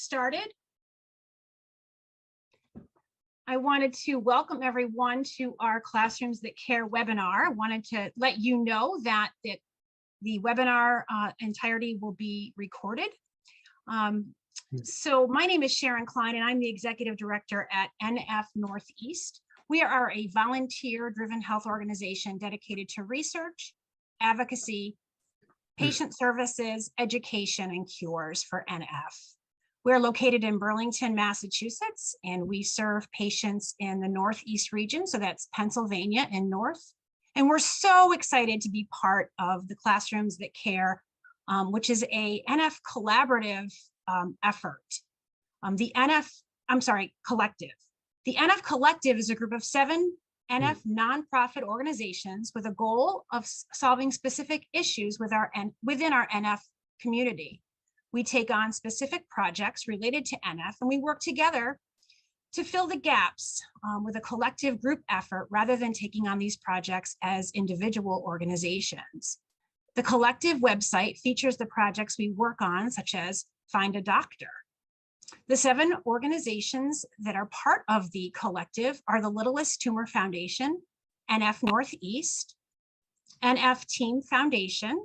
started. I wanted to welcome everyone to our Classrooms That Care webinar. I wanted to let you know that the webinar entirety will be recorded. So my name is Sharon Klein, and I'm the Executive Director at NF Northeast. We are a volunteer-driven health organization dedicated to research, advocacy, patient services, education, and cures for NF. We're located in Burlington, Massachusetts, and we serve patients in the Northeast region, so that's Pennsylvania and North. And we're so excited to be part of the Classrooms That Care, which is a NF collaborative effort. Collective. The NF Collective is a group of 7 NF nonprofit organizations with a goal of solving specific issues within our NF community. We take on specific projects related to NF, and we work together to fill the gaps with a collective group effort rather than taking on these projects as individual organizations. The collective website features the projects we work on, such as Find a Doctor. The 7 organizations that are part of the collective are the Littlest Tumor Foundation, NF Northeast, NF Team Foundation,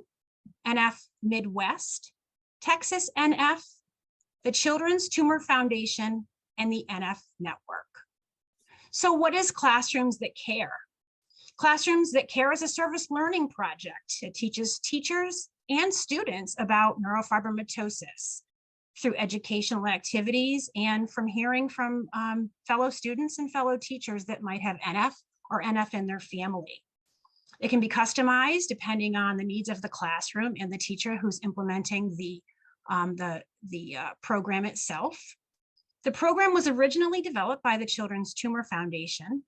NF Midwest, Texas NF, the Children's Tumor Foundation, and the NF Network. So what is Classrooms That Care? Classrooms That Care is a service learning project. It teaches teachers and students about neurofibromatosis through educational activities and from hearing from fellow students and fellow teachers that might have NF or NF in their family. It can be customized depending on the needs of the classroom and the teacher who's implementing the program itself. The program was originally developed by the Children's Tumor Foundation.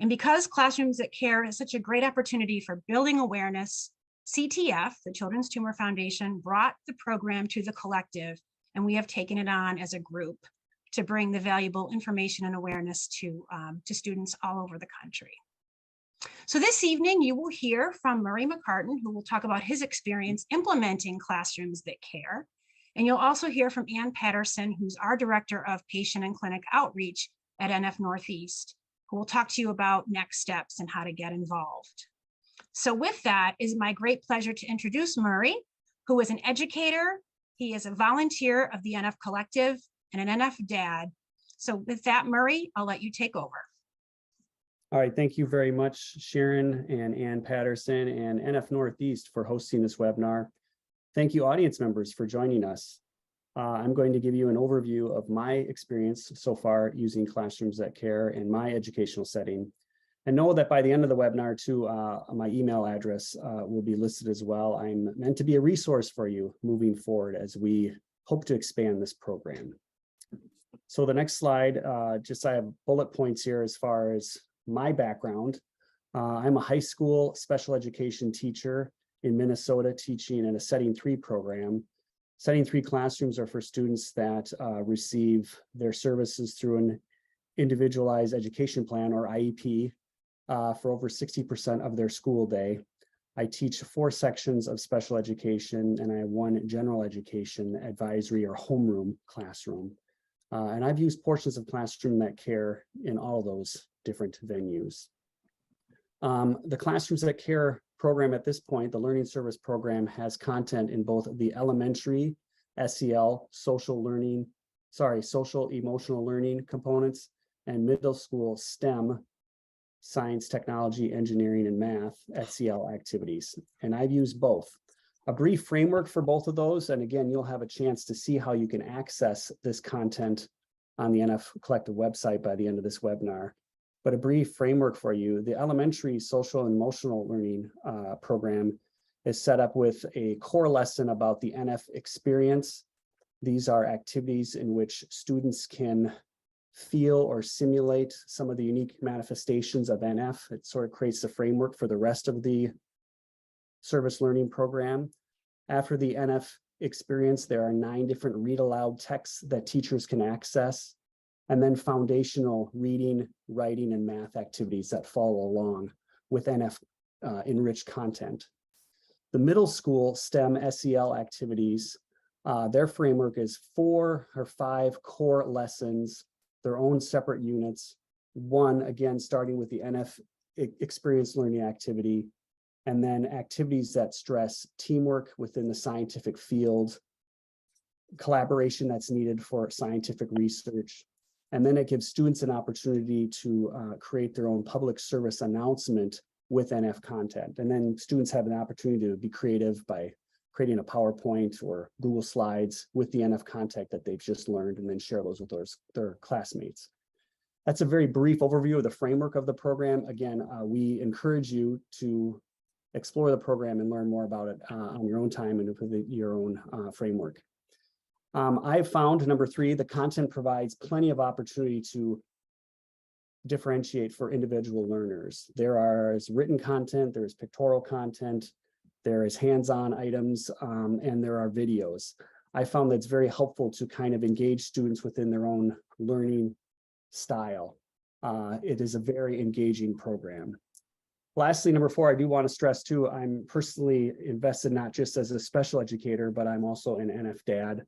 And because Classrooms That Care is such a great opportunity for building awareness, CTF, the Children's Tumor Foundation, brought the program to the collective, and we have taken it on as a group to bring the valuable information and awareness to students all over the country. So this evening, you will hear from Murray McCartan, who will talk about his experience implementing Classrooms That Care. And you'll also hear from Ann Patterson, who's our Director of Patient and Clinic Outreach at NF Northeast, who will talk to you about next steps and how to get involved. So with that, it is my great pleasure to introduce Murray, who is an educator. He is a volunteer of the NF Collective and an NF dad. So with that, Murray, I'll let you take over. All right, thank you very much, Sharon and Ann Patterson and NF Northeast for hosting this webinar. Thank you, audience members, for joining us. I'm going to give you an overview of my experience so far using Classrooms That Care in my educational setting. And know that by the end of the webinar too, my email address will be listed as well. I'm meant to be a resource for you moving forward as we hope to expand this program. So the next slide, I have bullet points here as far as my background. I'm a high school special education teacher in Minnesota, teaching in a Setting 3 program. Setting 3 classrooms are for students that receive their services through an individualized education plan, or IEP, for over 60% of their school day. I teach 4 sections of special education, and I have 1 general education advisory or homeroom classroom. And I've used portions of Classroom That Care in all those different venues. The Classrooms That Care program at this point, the Learning Service Program, has content in both the elementary SEL, social emotional learning components, and middle school STEM, science, technology, engineering, and math SEL activities. And I've used both. A brief framework for both of those, and again, you'll have a chance to see how you can access this content on the NF Collective website by the end of this webinar. But a brief framework for you: the elementary social and emotional learning program is set up with a core lesson about the NF experience. These are activities in which students can feel or simulate some of the unique manifestations of NF. It sort of creates the framework for the rest of the service learning program. After the NF experience, there are 9 different read aloud texts that teachers can access, and then foundational reading, writing, and math activities that follow along with NF enriched content. The middle school STEM SEL activities Their framework is 4 or 5 core lessons, their own separate units. One, again, starting with the NF experience learning activity, and then activities that stress teamwork within the scientific field, collaboration that's needed for scientific research. And then it gives students an opportunity to create their own public service announcement with NF content. And then students have an opportunity to be creative by creating a PowerPoint or Google Slides with the NF content that they've just learned, and then share those with their classmates. That's a very brief overview of the framework of the program. Again, we encourage you to explore the program and learn more about it on your own time and with your own framework. I've found, number 3, the content provides plenty of opportunity to differentiate for individual learners. There is written content, there is pictorial content, there is hands-on items, and there are videos. I found that's very helpful to kind of engage students within their own learning style. It is a very engaging program. Lastly, number 4, I do want to stress too, I'm personally invested not just as a special educator, but I'm also an NF dad.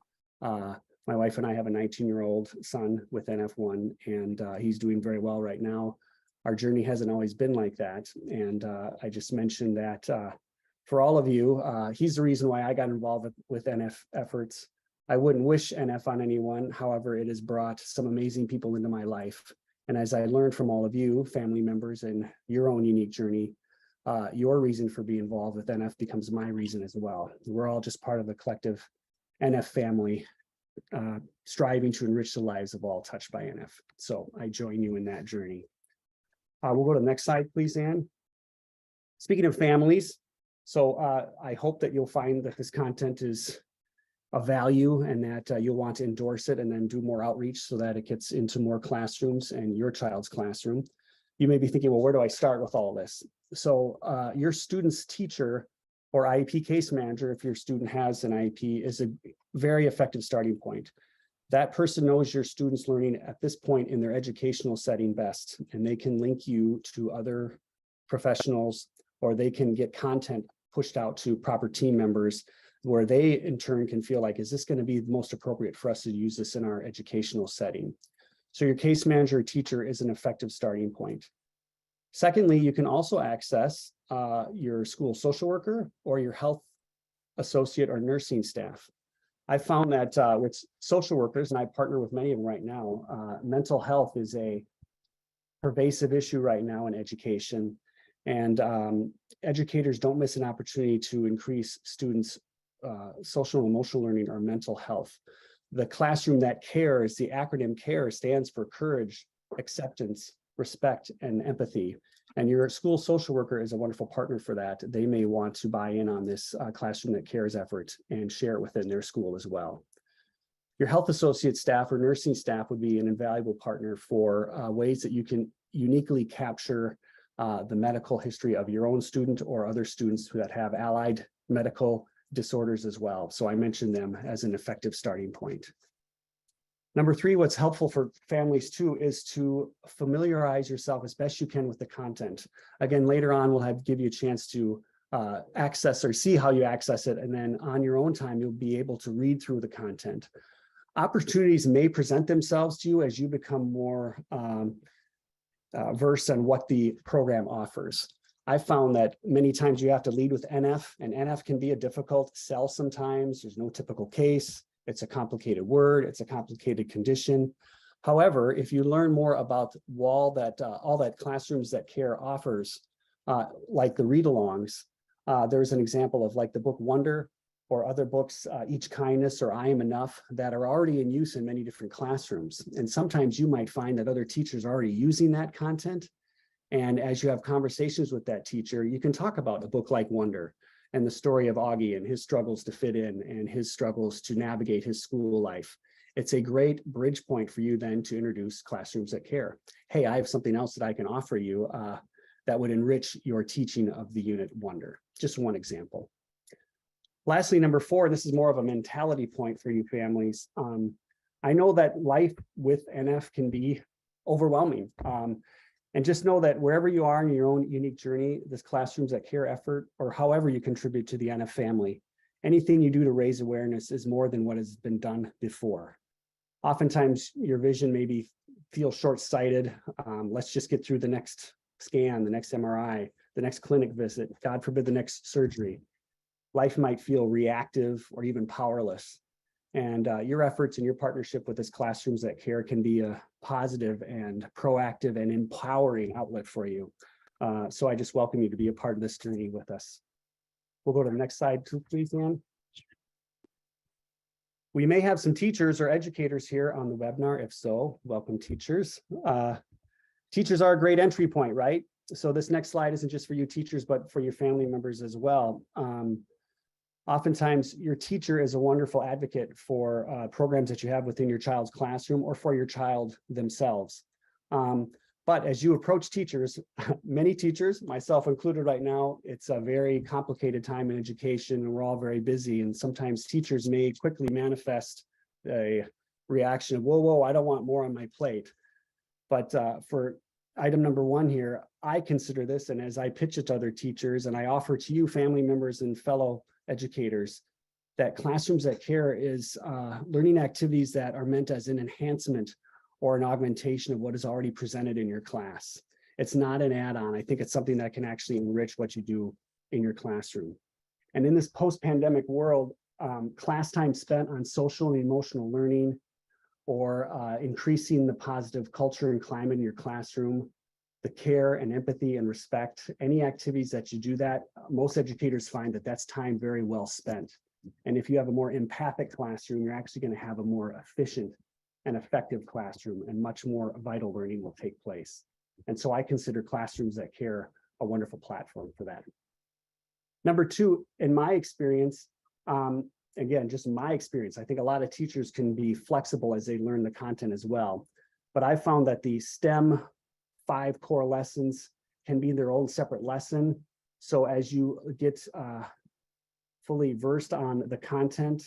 My wife and I have a 19-year-old son with NF1, and he's doing very well right now. Our journey hasn't always been like that. And I just mentioned that for all of you, he's the reason why I got involved with NF efforts. I wouldn't wish NF on anyone. However, it has brought some amazing people into my life. And as I learned from all of you, family members, and your own unique journey, your reason for being involved with NF becomes my reason as well. We're all just part of the collective NF family, striving to enrich the lives of all touched by NF. So I join you in that journey. We'll go to the next slide, please, Ann. Speaking of families, so I hope that you'll find that this content is of value and that you'll want to endorse it and then do more outreach so that it gets into more classrooms and your child's classroom. You may be thinking, well, where do I start with all this? So your student's teacher or IEP case manager, if your student has an IEP, is a very effective starting point. That person knows your student's learning at this point in their educational setting best, and they can link you to other professionals, or they can get content pushed out to proper team members where they in turn can feel like, is this going to be the most appropriate for us to use this in our educational setting? So your case manager or teacher is an effective starting point. Secondly, you can also access your school social worker or your health associate or nursing staff. I found that with social workers, and I partner with many of them right now, mental health is a pervasive issue right now in education. And educators don't miss an opportunity to increase students' social and emotional learning or mental health. The classroom that cares, the acronym CARE, stands for courage, acceptance, respect, and empathy. And your school social worker is a wonderful partner for that. They may want to buy in on this classroom that cares effort and share it within their school as well. Your health associate staff or nursing staff would be an invaluable partner for ways that you can uniquely capture the medical history of your own student or other students that have allied medical disorders as well. So I mentioned them as an effective starting point. Number 3, what's helpful for families too is to familiarize yourself as best you can with the content. Again, later on, we'll give you a chance to access or see how you access it. And then on your own time, you'll be able to read through the content. Opportunities may present themselves to you as you become more versed on what the program offers. I found that many times you have to lead with NF, and NF can be a difficult sell sometimes. There's no typical case. It's a complicated word. It's a complicated condition. However, if you learn more about all that Classrooms That Care offers, like the read-alongs, there's an example of like the book Wonder or other books, Each Kindness or I Am Enough, that are already in use in many different classrooms. And sometimes you might find that other teachers are already using that content. And as you have conversations with that teacher, you can talk about a book like Wonder and the story of Augie and his struggles to fit in and his struggles to navigate his school life. It's a great bridge point for you then to introduce Classrooms That Care. Hey, I have something else that I can offer you that would enrich your teaching of the unit Wonder. Just one example. Lastly, number 4, this is more of a mentality point for you families. I know that life with NF can be overwhelming. And just know that wherever you are in your own unique journey, this Classrooms That Care effort, or however you contribute to the NF family, anything you do to raise awareness is more than what has been done before. Oftentimes your vision maybe feels short-sighted. Let's just get through the next scan, the next MRI, the next clinic visit, God forbid the next surgery. Life might feel reactive or even powerless. And your efforts and your partnership with this Classrooms That Care can be a positive and proactive and empowering outlet for you. So I just welcome you to be a part of this journey with us. We'll go to the next slide too, please, Ann. We may have some teachers or educators here on the webinar. If so, welcome teachers. Teachers are a great entry point, right? So this next slide isn't just for you teachers, but for your family members as well. Oftentimes your teacher is a wonderful advocate for programs that you have within your child's classroom or for your child themselves. But as you approach teachers, many teachers, myself included right now, it's a very complicated time in education and we're all very busy. And sometimes teachers may quickly manifest a reaction of, whoa, I don't want more on my plate. But for item number one here, I consider this, and as I pitch it to other teachers and I offer to you family members and fellow educators, that Classrooms That Care is learning activities that are meant as an enhancement or an augmentation of what is already presented in your class. It's not an add-on. I think it's something that can actually enrich what you do in your classroom. And in this post-pandemic world, class time spent on social and emotional learning or increasing the positive culture and climate in your classroom, the care and empathy and respect, any activities that you do that, most educators find that that's time very well spent. And if you have a more empathic classroom, you're actually going to have a more efficient and effective classroom, and much more vital learning will take place. And so I consider Classrooms That Care a wonderful platform for that. Number two, in my experience, again, just my experience, I think a lot of teachers can be flexible as they learn the content as well. But I found that the STEM 5 core lessons can be their own separate lesson. So as you get fully versed on the content,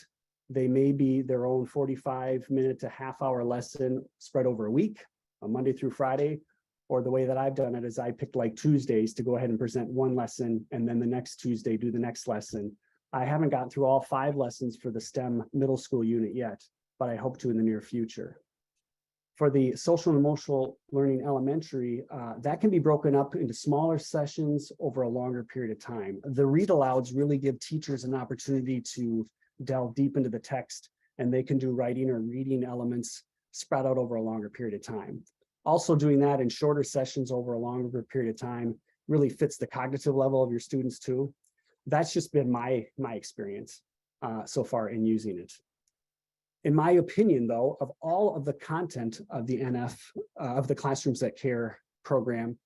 they may be their own 45-minute to half-hour lesson spread over a week, Monday through Friday. Or the way that I've done it is I picked like Tuesdays to go ahead and present one lesson, and then the next Tuesday do the next lesson. I haven't gotten through all 5 lessons for the STEM middle school unit yet, but I hope to in the near future. For the social and emotional learning elementary, that can be broken up into smaller sessions over a longer period of time. The read alouds really give teachers an opportunity to delve deep into the text, and they can do writing or reading elements spread out over a longer period of time. Also doing that in shorter sessions over a longer period of time really fits the cognitive level of your students too. That's just been my experience so far in using it. In my opinion, though, of all of the content of the NF, of the Classrooms That Care program,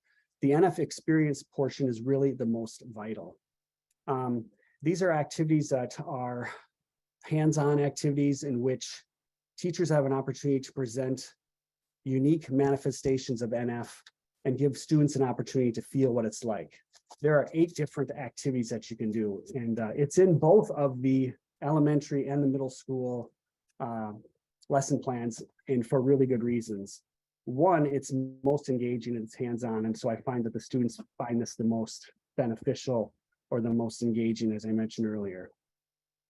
the NF experience portion is really the most vital. These are activities that are hands-on activities in which teachers have an opportunity to present unique manifestations of NF and give students an opportunity to feel what it's like. There are 8 different activities that you can do, and it's in both of the elementary and the middle school lesson plans, and for really good reasons. One, it's most engaging and it's hands-on, and so I find that the students find this the most beneficial or the most engaging, as I mentioned earlier.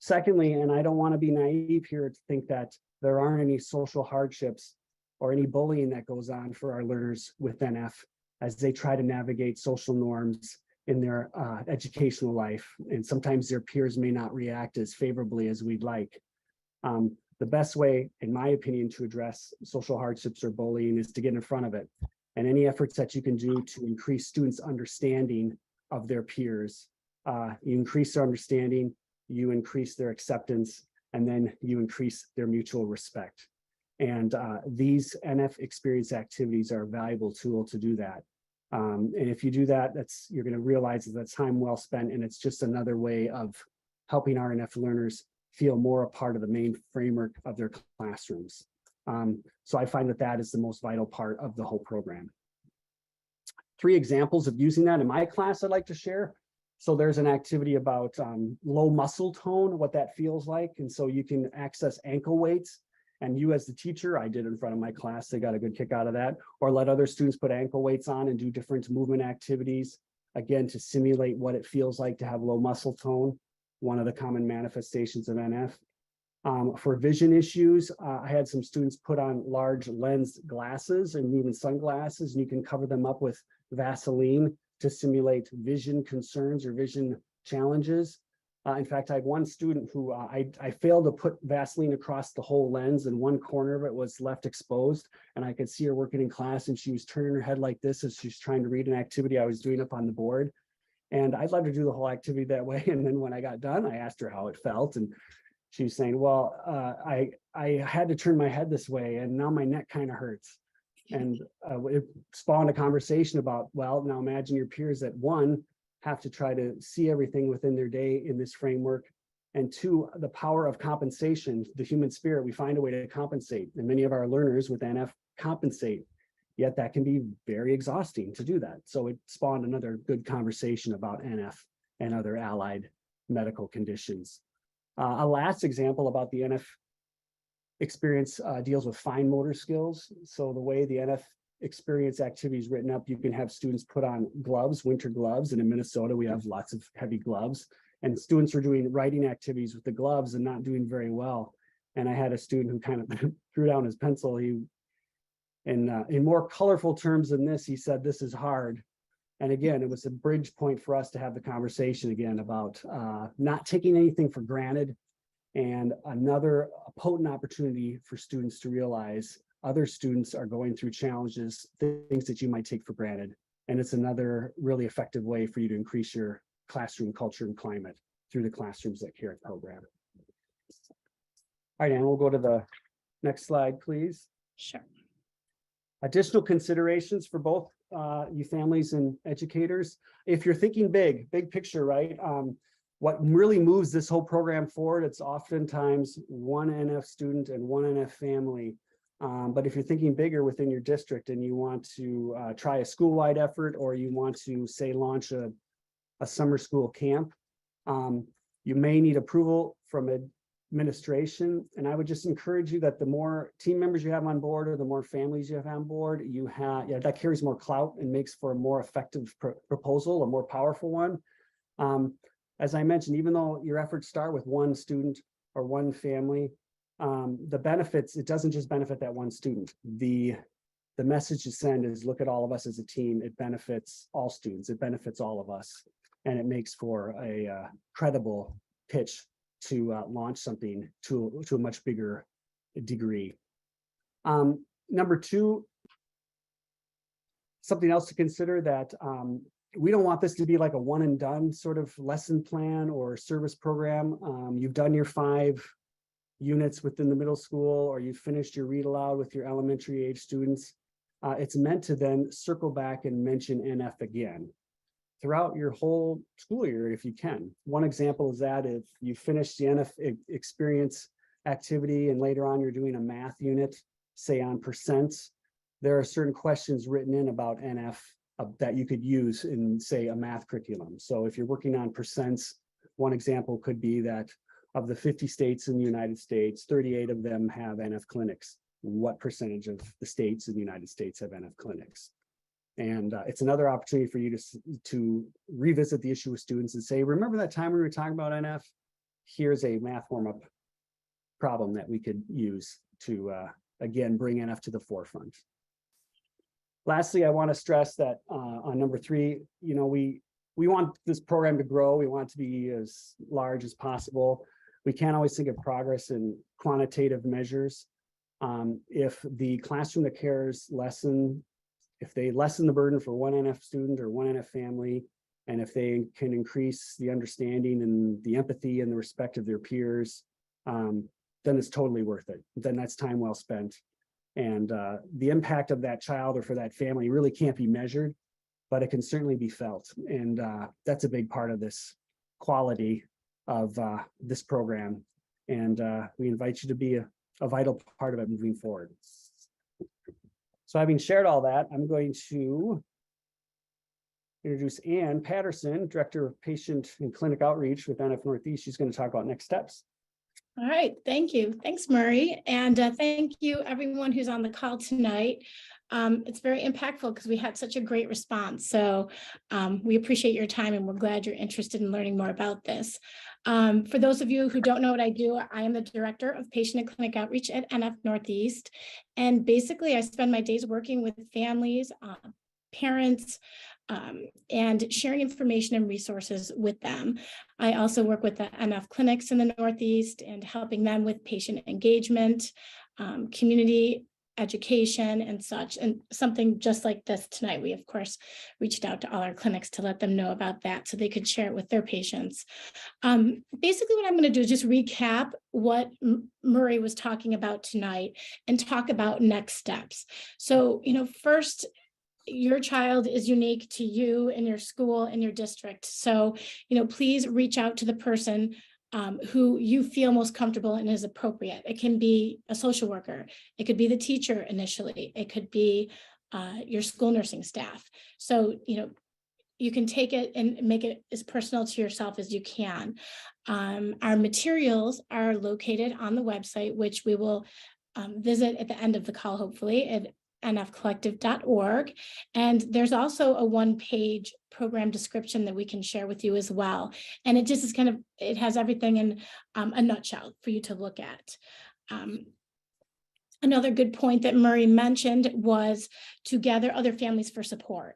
Secondly, and I don't want to be naive here to think that there aren't any social hardships or any bullying that goes on for our learners with NF as they try to navigate social norms in their educational life. And sometimes their peers may not react as favorably as we'd like. The best way, in my opinion, to address social hardships or bullying is to get in front of it. And any efforts that you can do to increase students' understanding of their peers, you increase their understanding, you increase their acceptance, and then you increase their mutual respect. And these NF experience activities are a valuable tool to do that. And if you do that, you're going to realize that that's time well spent, and it's just another way of helping our NF learners feel more a part of the main framework of their classrooms. So I find that that is the most vital part of the whole program. 3 examples of using that in my class I'd like to share. So there's an activity about low muscle tone, what that feels like. And so you can access ankle weights. And you as the teacher, I did in front of my class, they got a good kick out of that, or let other students put ankle weights on and do different movement activities, again, to simulate what it feels like to have low muscle tone. one of the common manifestations of NF. For vision issues, I had some students put on large lens glasses and even sunglasses, and you can cover them up with Vaseline to simulate vision concerns or vision challenges. In fact, I had one student who I failed to put Vaseline across the whole lens, and one corner of it was left exposed, and I could see her working in class, and she was turning her head like this as she's trying to read an activity I was doing up on the board. And I'd let her do the whole activity that way. And then when I got done, I asked her how it felt, and she was saying, well, I had to turn my head this way, and now my neck kind of hurts. And it spawned a conversation about, well, now imagine your peers that, one, have to try to see everything within their day in this framework, and two, the power of compensation, the human spirit. We find a way to compensate, and many of our learners with NF compensate, yet that can be very exhausting to do that. So it spawned another good conversation about NF and other allied medical conditions. A last example about the NF experience deals with fine motor skills. So the way the NF experience activity is written up, you can have students put on gloves, winter gloves, and in Minnesota we have lots of heavy gloves, and students are doing writing activities with the gloves and not doing very well. And I had a student who kind of threw down his pencil. In more colorful terms than this, he said, "This is hard." And again, it was a bridge point for us to have the conversation again about not taking anything for granted, and another potent opportunity for students to realize other students are going through challenges, things that you might take for granted. And it's another really effective way for you to increase your classroom culture and climate through the Classrooms That Care program. All right, Anne, we'll go to the next slide, please. Sure. Additional considerations for both you families and educators. If you're thinking big picture, right? What really moves this whole program forward, it's oftentimes one NF student and one NF family. But if you're thinking bigger within your district and you want to try a school-wide effort, or you want to, say, launch a summer school camp, you may need approval from administration. And I would just encourage you that the more team members you have on board, or the more families you have on board, that carries more clout and makes for a more effective proposal, a more powerful one. As I mentioned, even though your efforts start with one student or one family, the benefits, it doesn't just benefit that one student. The message to send is, look at all of us as a team. It benefits all students. It benefits all of us. And it makes for a credible pitch to launch something to a much bigger degree. Number two, something else to consider, that we don't want this to be like a one and done sort of lesson plan or service program. You've done your 5 units within the middle school, or you've finished your read aloud with your elementary age students. It's meant to then circle back and mention NF again throughout your whole school year, if you can. One example is that if you finish the NF experience activity and later on you're doing a math unit, say on percents, there are certain questions written in about NF that you could use in, say, a math curriculum. So if you're working on percents, one example could be that of the 50 states in the United States, 38 of them have NF clinics. What percentage of the states in the United States have NF clinics? And it's another opportunity for you to revisit the issue with students and say, remember that time we were talking about NF? Here's a math warm-up problem that we could use to, again, bring NF to the forefront. Lastly, I want to stress that on number 3, we want this program to grow. We want it to be as large as possible. We can't always think of progress in quantitative measures. If the Classroom That Cares lesson, if they lessen the burden for one NF student or one NF family, and if they can increase the understanding and the empathy and the respect of their peers, then it's totally worth it. Then that's time well spent. And the impact of that child or for that family really can't be measured, but it can certainly be felt. And that's a big part of this quality of this program. And we invite you to be a vital part of it moving forward. So having shared all that, I'm going to introduce Ann Patterson, Director of Patient and Clinic Outreach with NF Northeast. She's going to talk about next steps. All right, thank you. Thanks, Murray. And thank you everyone who's on the call tonight. It's very impactful because we had such a great response. So we appreciate your time and we're glad you're interested in learning more about this. For those of you who don't know what I do, I am the Director of Patient and Clinic Outreach at NF Northeast. And basically, I spend my days working with families, parents, and sharing information and resources with them. I also work with the NF clinics in the Northeast and helping them with patient engagement, community education and such. And something just like this tonight, we of course reached out to all our clinics to let them know about that so they could share it with their patients. Basically what I'm going to do is just recap what Murray was talking about tonight and talk about next steps. So, first, your child is unique to you and your school and your district. So, please reach out to the person who you feel most comfortable and is appropriate. It can be a social worker. It could be the teacher initially. It could be your school nursing staff. So, you can take it and make it as personal to yourself as you can. Our materials are located on the website, which we will visit at the end of the call, hopefully, at nfcollective.org. And there's also a one-page program description that we can share with you as well. And it just is it has everything in a nutshell for you to look at. Another good point that Murray mentioned was to gather other families for support.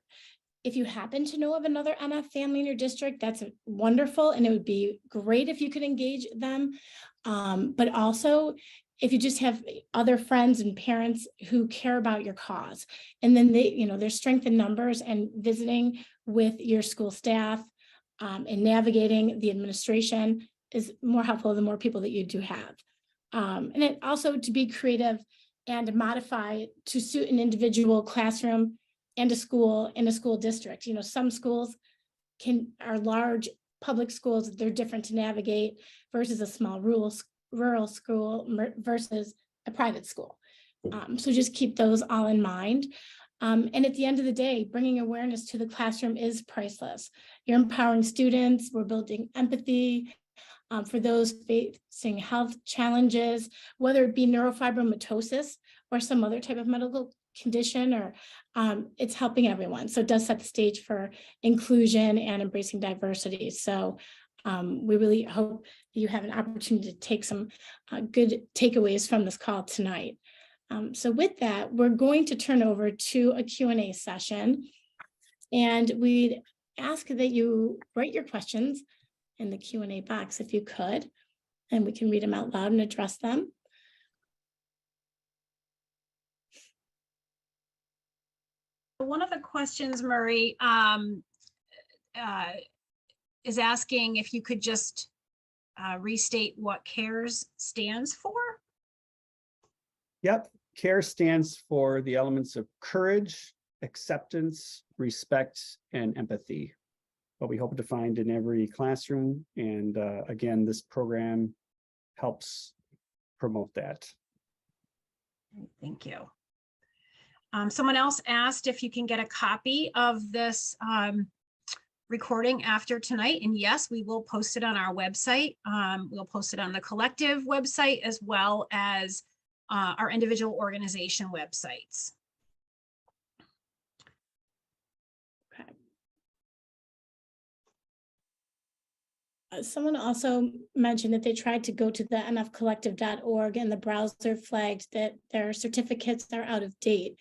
If you happen to know of another NF family in your district, that's wonderful. And it would be great if you could engage them. But also, if you just have other friends and parents who care about your cause, and then there's strength in numbers, and visiting with your school staff and navigating the administration is more helpful the more people that you do have. And it also to be creative and modify to suit an individual classroom and a school in a school district. Some schools are large public schools, they're different to navigate versus a small rural school versus a private school. So just keep those all in mind. And at the end of the day, bringing awareness to the classroom is priceless. You're empowering students, we're building empathy for those facing health challenges, whether it be neurofibromatosis or some other type of medical condition, or it's helping everyone. So it does set the stage for inclusion and embracing diversity. So we really hope that you have an opportunity to take some good takeaways from this call tonight. So with that, we're going to turn over to a Q&A session, and we'd ask that you write your questions in the Q&A box if you could, and we can read them out loud and address them. One of the questions, Murray, is asking if you could just restate what CARES stands for. Yep, CARE stands for the elements of courage, acceptance, respect, and empathy. What we hope to find in every classroom. And again, this program helps promote that. Thank you. Someone else asked if you can get a copy of this recording after tonight. And yes, we will post it on our website. We'll post it on the collective website as well as our individual organization websites. Okay. Someone also mentioned that they tried to go to the nfcollective.org and the browser flagged that their certificates are out of date.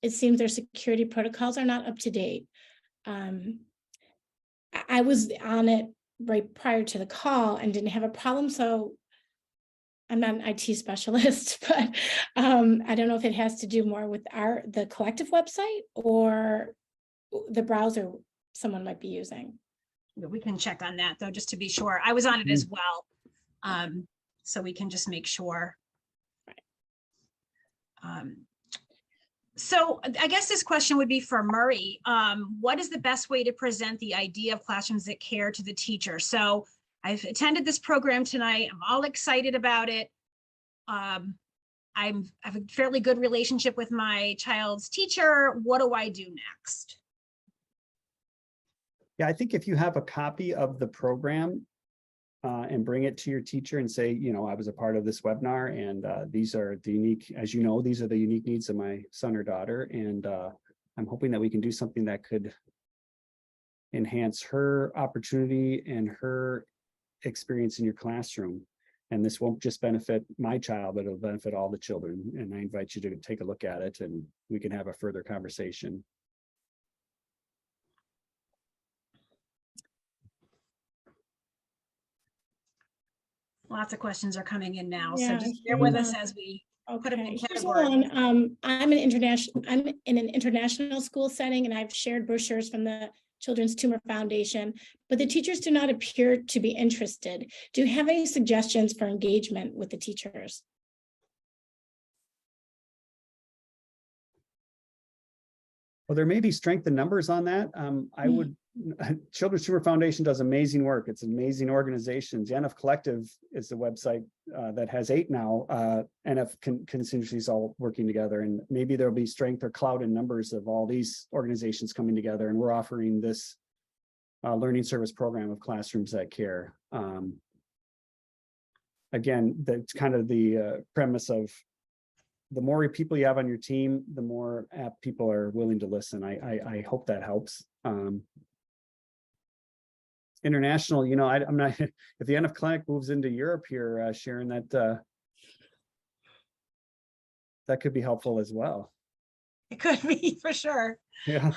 It seems their security protocols are not up to date. I was on it right prior to the call and didn't have a problem. So I'm not an IT specialist, but I don't know if it has to do more with the collective website or the browser someone might be using. We can check on that though, just to be sure. I was on it as well. So we can just make sure. So I guess this question would be for Murray. What is the best way to present the idea of classrooms that care to the teacher? So I've attended this program tonight. I'm all excited about it. I have a fairly good relationship with my child's teacher. What do I do next? Yeah, I think if you have a copy of the program and bring it to your teacher and say, I was a part of this webinar, and these are the unique, as you know, these are the unique needs of my son or daughter. And I'm hoping that we can do something that could enhance her opportunity and her experience in your classroom. And this won't just benefit my child, but it'll benefit all the children. And I invite you to take a look at it and we can have a further conversation. Lots of questions are coming in now, so Yeah, just bear with us as we put them in okay, here's categories. one. I'm in an international school setting, and I've shared brochures from the Children's Tumor Foundation, but the teachers do not appear to be interested. Do you have any suggestions for engagement with the teachers? Well, there may be strength in numbers on that. I would, Children's Tumor Foundation does amazing work. It's an amazing organization. The NF Collective is the website that has 8 now. NF constituencies all working together, and maybe there'll be strength or cloud in numbers of all these organizations coming together. And we're offering this learning service program of classrooms that care. Again, that's kind of the premise of the more people you have on your team, the more apt people are willing to listen. I hope that helps. International, you know, I'm not, if the NF clinic moves into Europe here, Sharon, that could be helpful as well. It could be, for sure. Yeah.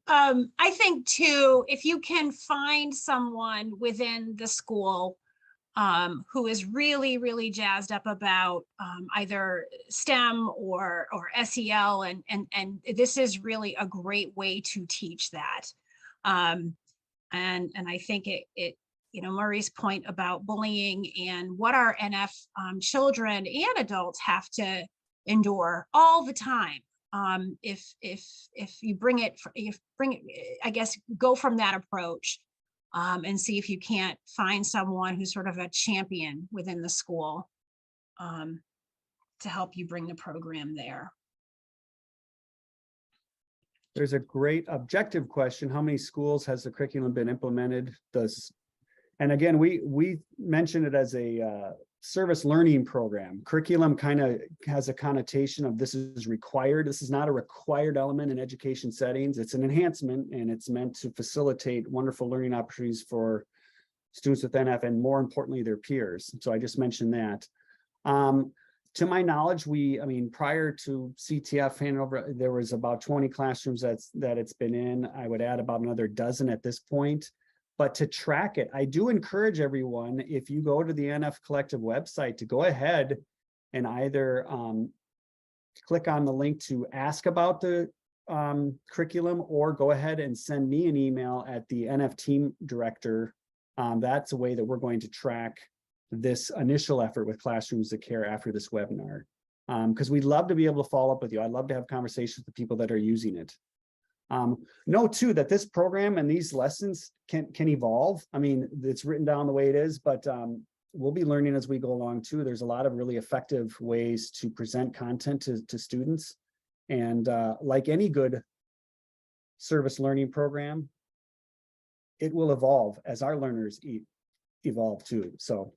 I think too, if you can find someone within the school who is really, really jazzed up about either STEM or SEL, and this is really a great way to teach that. And I think it you know, Murray's point about bullying and what our NF children and adults have to endure all the time. If you bring it, I guess, go from that approach. And see if you can't find someone who's sort of a champion within the school to help you bring the program there. There's a great objective question. How many schools has the curriculum been implemented? And again, we mentioned it as a service learning program. Curriculum kind of has a connotation of this is required. This is not a required element in education settings. It's an enhancement, and it's meant to facilitate wonderful learning opportunities for students with NF, and more importantly, their peers. So I just mentioned that. To my knowledge, I mean, prior to CTF handing over, there was about 20 classrooms that it's been in. I would add about another dozen at this point. But to track it, I do encourage everyone, if you go to the NF Collective website, to go ahead and either click on the link to ask about the curriculum, or go ahead and send me an email at the NF team director. That's a way that we're going to track this initial effort with Classrooms That Care after this webinar. Because we'd love to be able to follow up with you. I'd love to have conversations with the people that are using it. Know too that this program and these lessons can evolve. I mean, it's written down the way it is, but we'll be learning as we go along too. There's a lot of really effective ways to present content to students. And like any good service learning program, it will evolve as our learners evolve too. So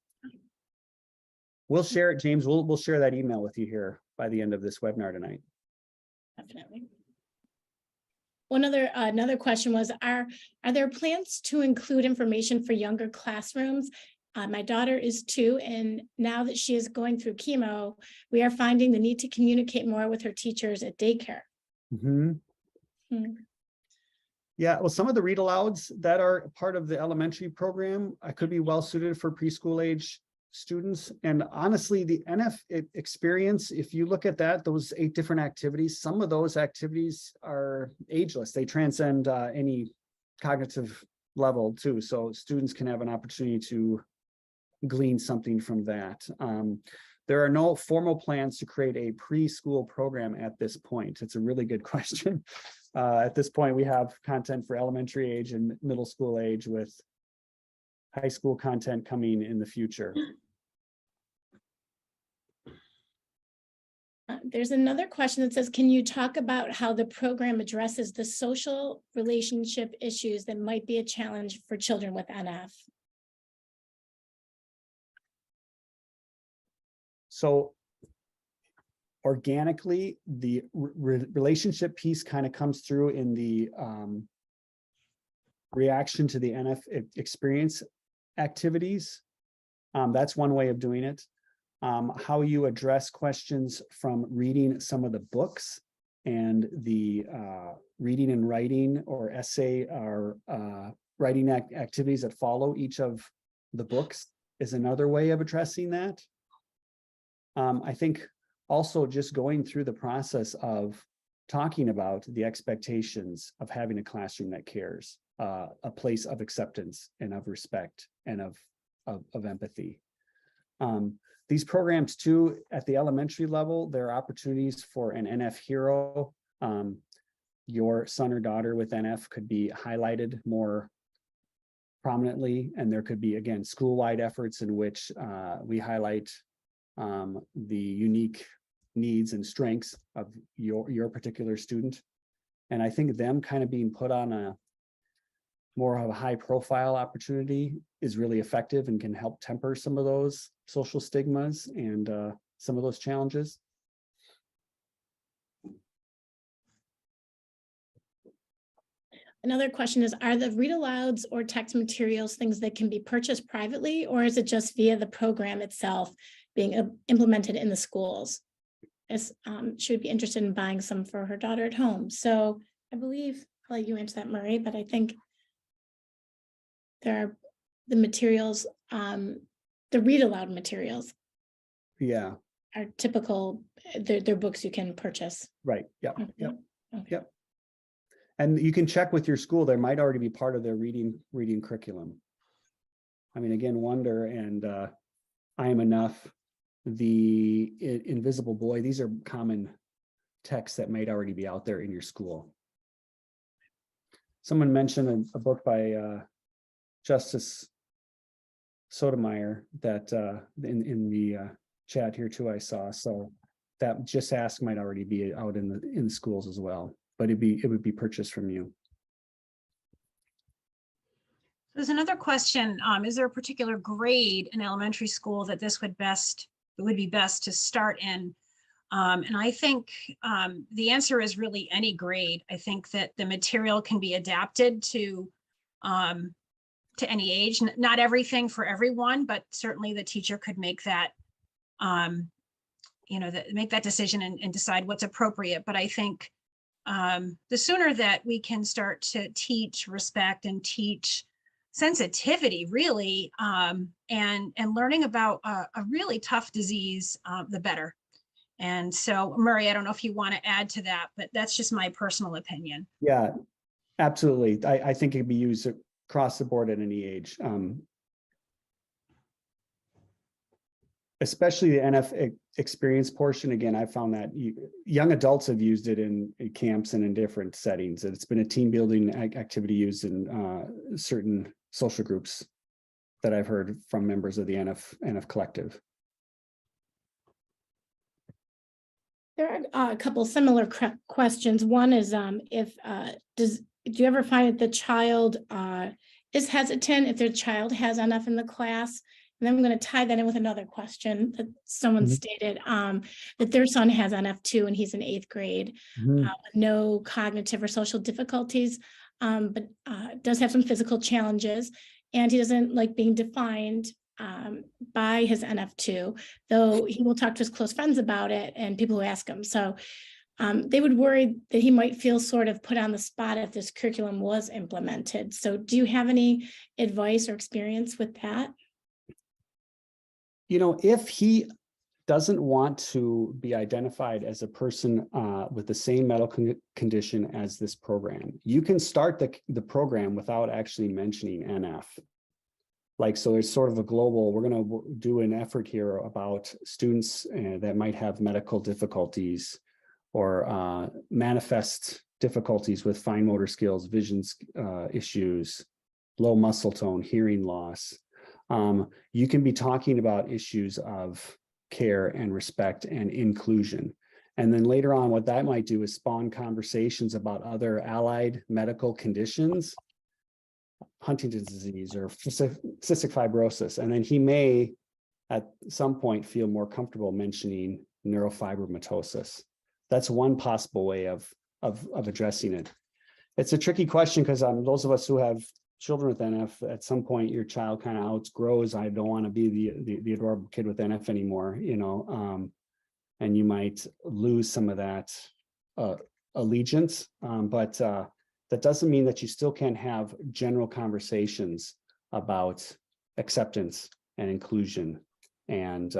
we'll share it, James. We'll share that email with you here by the end of this webinar tonight. Definitely. Another question was, are there plans to include information for younger classrooms? My daughter is 2, and now that she is going through chemo, we are finding the need to communicate more with her teachers at daycare. Yeah, well, some of the read alouds that are part of the elementary program could be well suited for preschool age students. And honestly, the NF experience, if you look at that, those 8 different activities, some of those activities are ageless. They transcend any cognitive level too. So students can have an opportunity to glean something from that. There are no formal plans to create a preschool program at this point. It's a really good question. At this point, we have content for elementary age and middle school age, with high school content coming in the future. There's another question that says, can you talk about how the program addresses the social relationship issues that might be a challenge for children with NF? So organically, the relationship piece kind of comes through in the reaction to the NF experience. activities. That's one way of doing it. How you address questions from reading some of the books and the reading and writing or essay or writing activities that follow each of the books is another way of addressing that. I think also just going through the process of talking about the expectations of having a classroom that cares, a place of acceptance and of respect and of empathy. These programs too, at the elementary level, there are opportunities for an NF hero. Your son or daughter with NF could be highlighted more prominently, and there could be, again, school-wide efforts in which we highlight the unique needs and strengths of your particular student. And I think them kind of being put on a more of a high profile opportunity is really effective and can help temper some of those social stigmas and some of those challenges. Another question is, are the read alouds or text materials things that can be purchased privately, or is it just via the program itself being implemented in the schools? She would be interested in buying some for her daughter at home. So I believe, I'll let you answer that, Murray, but I think there are the materials, the read aloud materials. Yeah. Are typical, they're books you can purchase. Right. Yep. Okay. Yep. Okay. Yep. And you can check with your school. There might already be part of their reading curriculum. I mean, again, Wonder and I Am Enough, the Invisible Boy, these are common texts that might already be out there in your school. Someone mentioned a book by Justice Sotomayor that in the chat here too I saw. So that Just Ask might already be out in the schools as well, but it would be purchased from you. There's another question. Is there a particular grade in elementary school that this would be best to start in? And I think the answer is really any grade. I think that the material can be adapted to any age. Not everything for everyone, but certainly the teacher could make that, make that decision and decide what's appropriate. But I think the sooner that we can start to teach respect and teach sensitivity, really, and learning about a really tough disease, the better. And so, Murray, I don't know if you want to add to that, but that's just my personal opinion. Yeah, absolutely. I think it could be used across the board at any age. Especially the NF experience portion. Again, I found that young adults have used it in camps and in different settings. It's been a team building activity used in certain social groups that I've heard from members of the NF collective. There are a couple similar questions. One is, do you ever find that the child is hesitant if their child has NF in the class? And then I'm going to tie that in with another question that someone stated, that their son has NF too, and he's in 8th grade, no cognitive or social difficulties, but does have some physical challenges, and he doesn't like being defined by his NF2, though he will talk to his close friends about it and people who ask him. So they would worry that he might feel sort of put on the spot if this curriculum was implemented. So do you have any advice or experience with that? If he doesn't want to be identified as a person with the same medical condition as this program, you can start the program without actually mentioning NF. So it's sort of a global, we're going to do an effort here about students that might have medical difficulties or manifest difficulties with fine motor skills, vision issues, low muscle tone, hearing loss. You can be talking about issues of care and respect and inclusion. And then later on, what that might do is spawn conversations about other allied medical conditions, Huntington's disease or cystic fibrosis. And then he may at some point feel more comfortable mentioning neurofibromatosis. That's one possible way of addressing it. It's a tricky question because those of us who have children with NF, at some point your child kind of outgrows, I don't want to be the adorable kid with NF anymore, you know, and you might lose some of that allegiance, but that doesn't mean that you still can't have general conversations about acceptance and inclusion and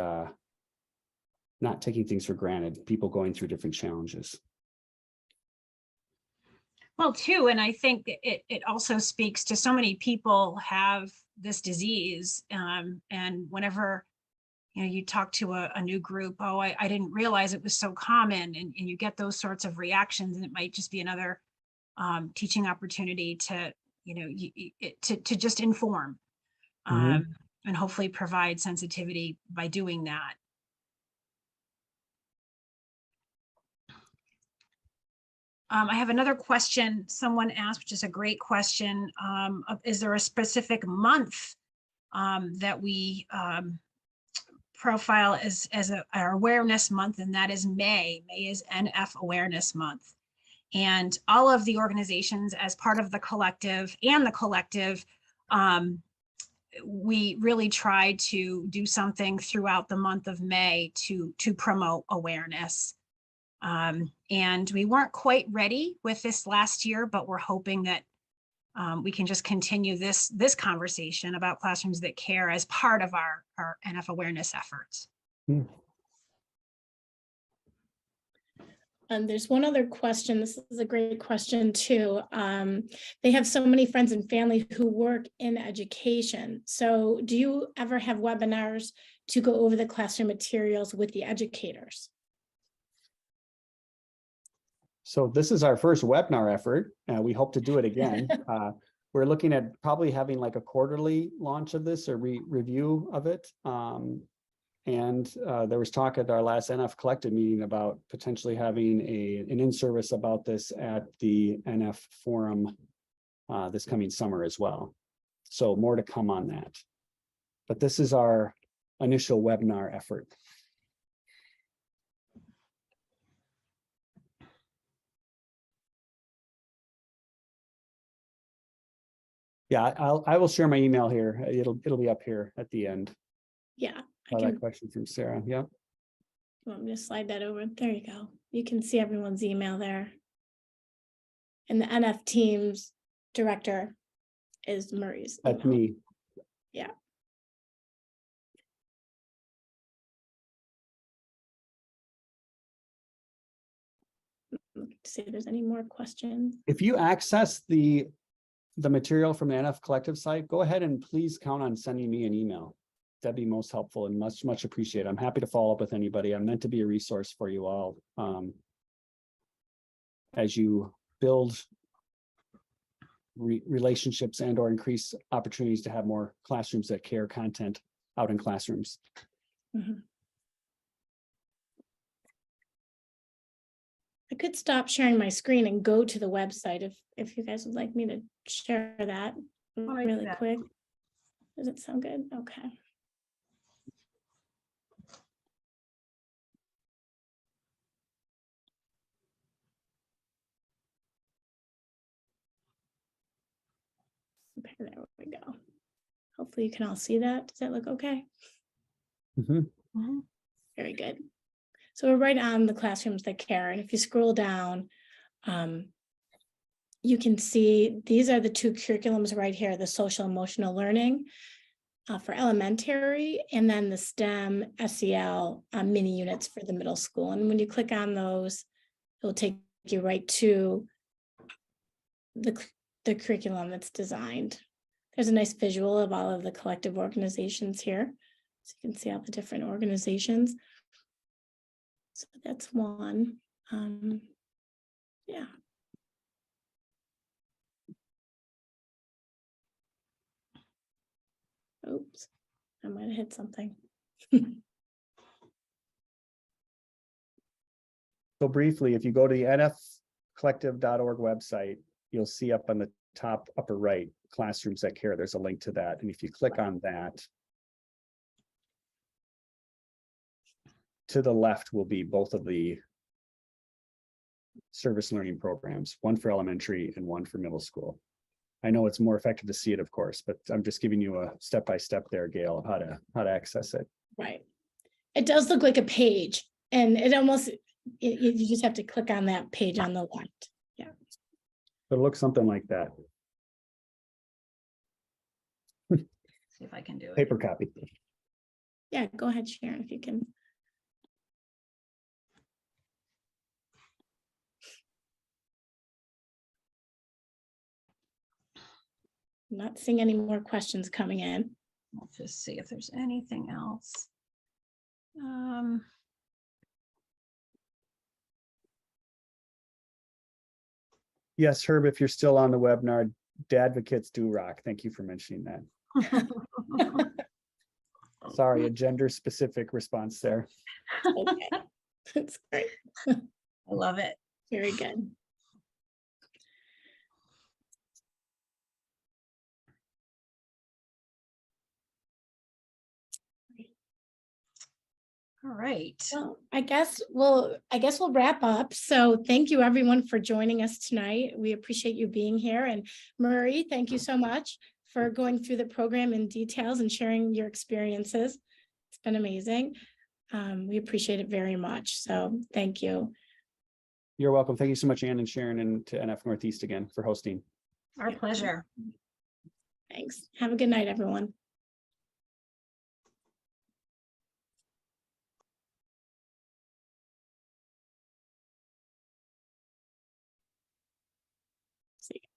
not taking things for granted, people going through different challenges. Well, too, and I think it also speaks to so many people have this disease, and whenever you talk to a new group, oh, I didn't realize it was so common, and you get those sorts of reactions, and it might just be another teaching opportunity to to just inform, and hopefully provide sensitivity by doing that. I have another question someone asked, which is a great question. Is there a specific month that we profile as our awareness month? And that is May. May is NF Awareness Month. And all of the organizations as part of the collective we really try to do something throughout the month of May to promote awareness. And we weren't quite ready with this last year, but we're hoping that we can just continue this conversation about classrooms that care as part of our NF awareness efforts. There's one other question. This is a great question too. They have so many friends and family who work in education. So do you ever have webinars to go over the classroom materials with the educators? So this is our first webinar effort. We hope to do it again. We're looking at probably having like a quarterly launch of this or review of it. And there was talk at our last NF Collective meeting about potentially having an in-service about this at the NF Forum this coming summer as well. So more to come on that. But this is our initial webinar effort. Yeah, I will share my email here. It'll be up here at the end. Yeah. That question from Sarah. Yeah. Want me to slide that over? There you go. You can see everyone's email there. And the NF team's director is Murray's. That's me. Yeah. Let's see if there's any more questions. If you access the material from the NF Collective site, go ahead and please count on sending me an email. That'd be most helpful and much appreciated. I'm happy to follow up with anybody. I'm meant to be a resource for you all as you build relationships and or increase opportunities to have more classrooms that care content out in classrooms. I could stop sharing my screen and go to the website if you guys would like me to share that really quick. Does it sound good? Okay. Okay, there we go. Hopefully you can all see that. Does that look okay? Very good. So we're right on the classrooms that care. And if you scroll down, you can see these are the two curriculums right here, the social emotional learning for elementary, and then the STEM SEL mini units for the middle school. And when you click on those, it'll take you right to the curriculum that's designed. There's a nice visual of all of the collective organizations here. So you can see all the different organizations. So that's one. Yeah. Oops, I might have hit something. So briefly, if you go to the nfcollective.org website, you'll see up on the top upper right, classrooms that care. There's a link to that. And if you click on that, to the left will be both of the service learning programs, one for elementary and one for middle school. I know it's more effective to see it, of course, but I'm just giving you a step-by-step there, Gail, of how to access it. Right. It does look like a page, and it almost, you just have to click on that page on the left. Yeah. But it looks something like that. See if I can do it. Paper copy. Yeah, go ahead, Sharon, if you can. I'm not seeing any more questions coming in. I'll just see if there's anything else. Yes, Herb, if you're still on the webinar, Dadvocates do rock. Thank you for mentioning that. Sorry, a gender specific response there. Okay. That's great. I love it. Very good. All right. Well, I guess we'll wrap up. So thank you everyone for joining us tonight. We appreciate you being here. And Murray, thank you so much for going through the program in details and sharing your experiences. It's been amazing. We appreciate it very much. So thank you. You're welcome. Thank you so much, Ann and Sharon, and to NF Northeast again for hosting. Our pleasure. Thanks. Have a good night, everyone. See you.